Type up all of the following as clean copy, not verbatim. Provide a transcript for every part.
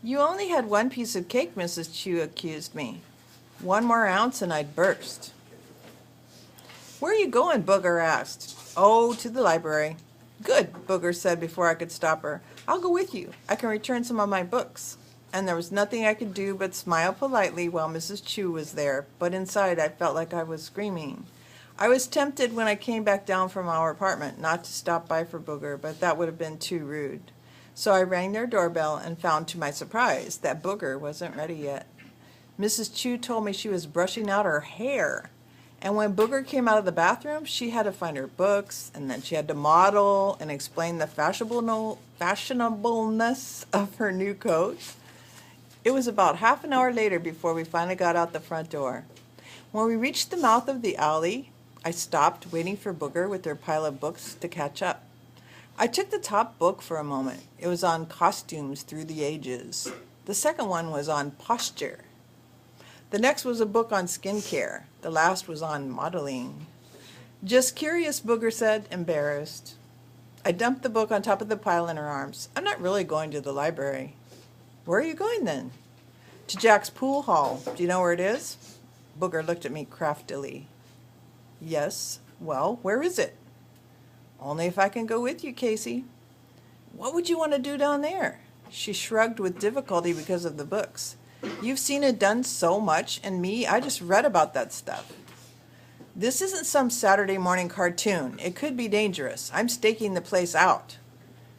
You only had one piece of cake, Mrs. Chu accused me. One more ounce and I'd burst. Where are you going? Booger asked. Oh, to the library. Good, Booger said before I could stop her. I'll go with you. I can return some of my books. And there was nothing I could do but smile politely while Mrs. Chu was there, but inside I felt like I was screaming. I was tempted when I came back down from our apartment not to stop by for Booger, but that would have been too rude. So I rang their doorbell and found to my surprise that Booger wasn't ready yet. Mrs. Chu told me she was brushing out her hair. And when Booger came out of the bathroom, she had to find her books, and then she had to model and explain the fashionableness of her new coat. It was about half an hour later before we finally got out the front door. When we reached the mouth of the alley, I stopped, waiting for Booger with her pile of books to catch up. I took the top book for a moment. It was on costumes through the ages. The second one was on posture. The next was a book on skincare. The last was on modeling. Just curious, Booger said, embarrassed. I dumped the book on top of the pile in her arms. I'm not really going to the library. Where are you going then? To Jack's pool hall. Do you know where it is? Booger looked at me craftily. Yes. Well, where is it? Only if I can go with you, Casey. What would you want to do down there? She shrugged with difficulty because of the books. You've seen it done so much, and me, I just read about that stuff. This isn't some Saturday morning cartoon. It could be dangerous. I'm staking the place out.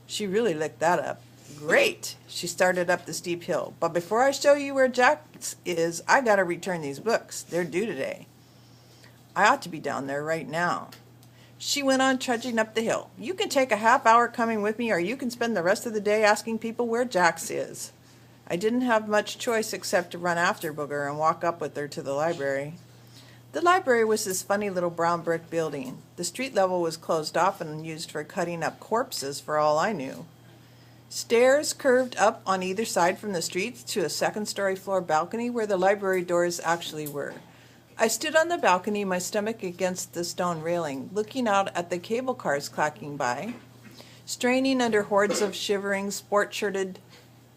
She really licked that up. Great. She started up the steep hill. But before I show you where Jack's is, I gotta return these books. They're due today. I ought to be down there right now. She went on trudging up the hill. You can take a half hour coming with me, or you can spend the rest of the day asking people where Jack's is. I didn't have much choice except to run after Booger and walk up with her to the library. The library was this funny little brown brick building. The street level was closed off and used for cutting up corpses for all I knew. Stairs curved up on either side from the street to a second-story floor balcony where the library doors actually were. I stood on the balcony, my stomach against the stone railing, looking out at the cable cars clacking by, straining under hordes of shivering, sport-shirted,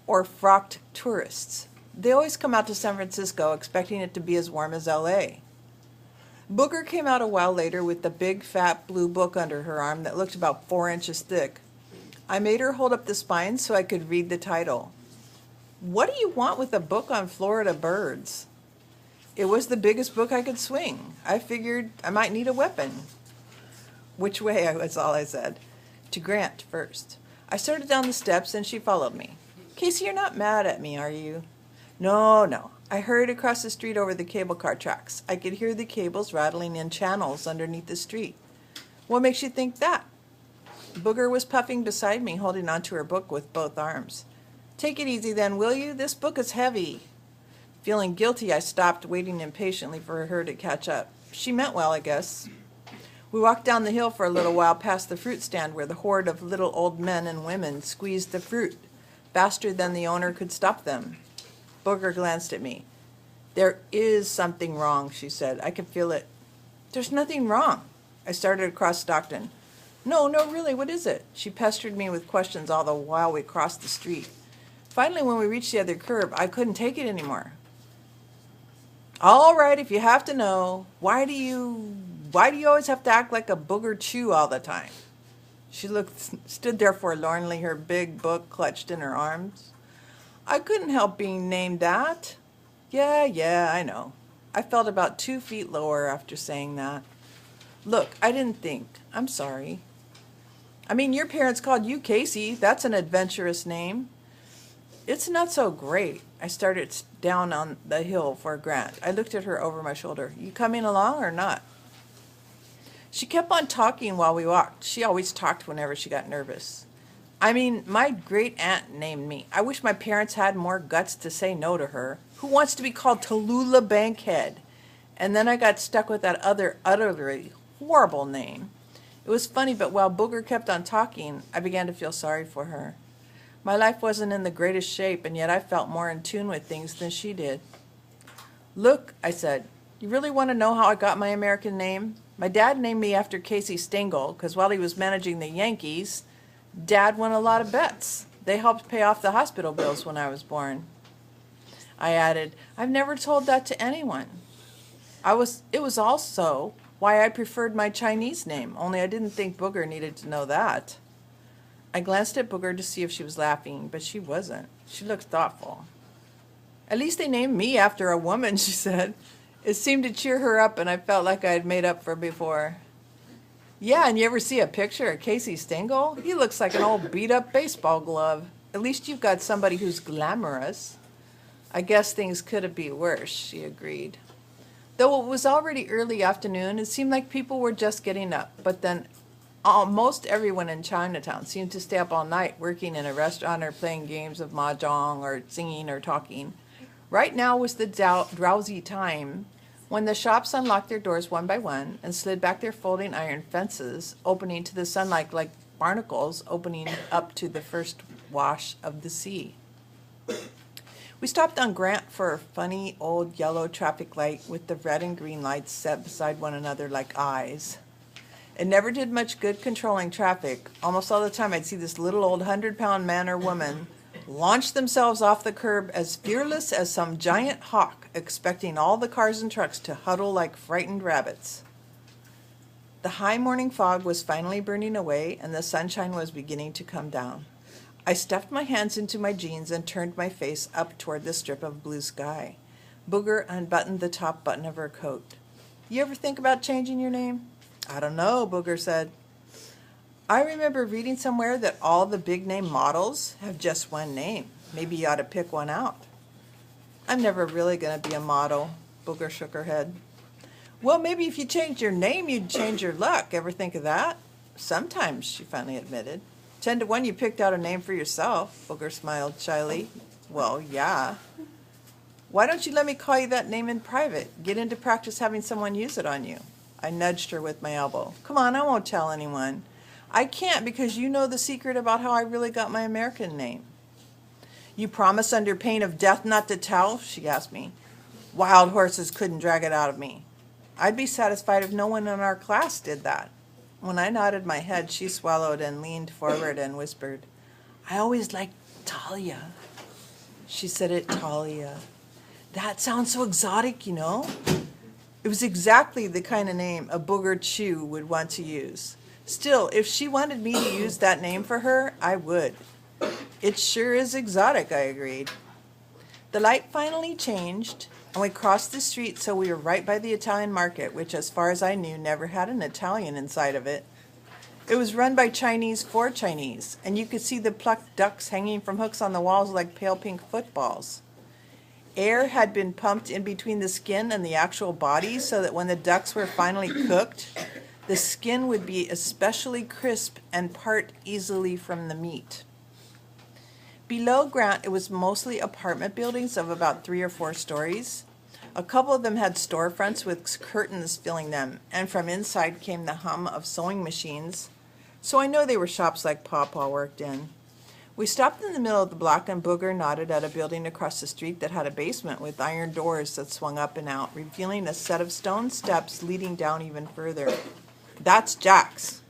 or frocked tourists. They always come out to San Francisco expecting it to be as warm as LA. Booger came out a while later with the big fat blue book under her arm that looked about 4 inches thick. I made her hold up the spine so I could read the title. What do you want with a book on Florida birds? It was the biggest book I could swing. I figured I might need a weapon. Which way, was all I said. To Grant first. I started down the steps and she followed me. Casey, you're not mad at me, are you? No. I hurried across the street over the cable car tracks. I could hear the cables rattling in channels underneath the street. What makes you think that? Booger was puffing beside me, holding onto her book with both arms. Take it easy then, will you? This book is heavy. Feeling guilty, I stopped, waiting impatiently for her to catch up. She meant well, I guess. We walked down the hill for a little while past the fruit stand where the horde of little old men and women squeezed the fruit faster than the owner could stop them. Booger glanced at me. There is something wrong, she said. I can feel it. There's nothing wrong. I started across Stockton. No, really, what is it? She pestered me with questions all the while we crossed the street. Finally, when we reached the other curb, I couldn't take it anymore. All right, if you have to know, why do you always have to act like a Booger Chew all the time? She stood there forlornly, her big book clutched in her arms. I couldn't help being named that. Yeah, I know. I felt about 2 feet lower after saying that. Look, I didn't think. I'm sorry. I mean, your parents called you Casey. That's an adventurous name. It's not so great. I started down on the hill for Grant. I looked at her over my shoulder. You coming along or not? She kept on talking while we walked. She always talked whenever she got nervous. I mean, my great-aunt named me. I wish my parents had more guts to say no to her. Who wants to be called Tallulah Bankhead? And then I got stuck with that other utterly horrible name. It was funny, but while Booger kept on talking, I began to feel sorry for her. My life wasn't in the greatest shape, and yet I felt more in tune with things than she did. Look, I said, you really want to know how I got my American name? My dad named me after Casey Stengel, because while he was managing the Yankees, Dad won a lot of bets. They helped pay off the hospital bills when I was born. I added, I've never told that to anyone. It was also why I preferred my Chinese name, only I didn't think Booger needed to know that. I glanced at Booger to see if she was laughing, but she wasn't. She looked thoughtful. At least they named me after a woman, she said. It seemed to cheer her up, and I felt like I had made up for before. Yeah, and you ever see a picture of Casey Stengel? He looks like an old beat-up baseball glove. At least you've got somebody who's glamorous. I guess things could be worse, she agreed. Though it was already early afternoon, it seemed like people were just getting up. But then almost everyone in Chinatown seemed to stay up all night working in a restaurant or playing games of mahjong or singing or talking. Right now was the drowsy time when the shops unlocked their doors one by one and slid back their folding iron fences, opening to the sunlight like barnacles opening up to the first wash of the sea. We stopped on Grant for a funny old yellow traffic light with the red and green lights set beside one another like eyes. It never did much good controlling traffic. Almost all the time I'd see this little old 100-pound man or woman launch themselves off the curb as fearless as some giant hawk, expecting all the cars and trucks to huddle like frightened rabbits. The high morning fog was finally burning away and the sunshine was beginning to come down. I stuffed my hands into my jeans and turned my face up toward the strip of blue sky. Booger unbuttoned the top button of her coat. You ever think about changing your name? I don't know, Booger said. I remember reading somewhere that all the big name models have just one name. Maybe you ought to pick one out. I'm never really going to be a model, Booger shook her head. Well, maybe if you changed your name, you'd change your luck. Ever think of that? Sometimes, she finally admitted. 10 to 1 you picked out a name for yourself, Booger smiled shyly. Well, yeah. Why don't you let me call you that name in private? Get into practice having someone use it on you. I nudged her with my elbow. Come on, I won't tell anyone. I can't because you know the secret about how I really got my American name. You promise under pain of death not to tell? She asked me. Wild horses couldn't drag it out of me. I'd be satisfied if no one in our class did that. When I nodded my head, she swallowed and leaned forward and whispered, I always liked Talia. She said it, Talia. That sounds so exotic, you know. It was exactly the kind of name a Booger Chew would want to use. Still, if she wanted me to use that name for her, I would. It sure is exotic, I agreed. The light finally changed, and we crossed the street so we were right by the Italian market, which, as far as I knew, never had an Italian inside of it. It was run by Chinese for Chinese, and you could see the plucked ducks hanging from hooks on the walls like pale pink footballs. Air had been pumped in between the skin and the actual body so that when the ducks were finally cooked, the skin would be especially crisp and part easily from the meat. Below Grant, it was mostly apartment buildings of about 3 or 4 stories. A couple of them had storefronts with curtains filling them, and from inside came the hum of sewing machines, so I know they were shops like Pawpaw worked in. We stopped in the middle of the block, and Booger nodded at a building across the street that had a basement with iron doors that swung up and out, revealing a set of stone steps leading down even further. That's Jack's.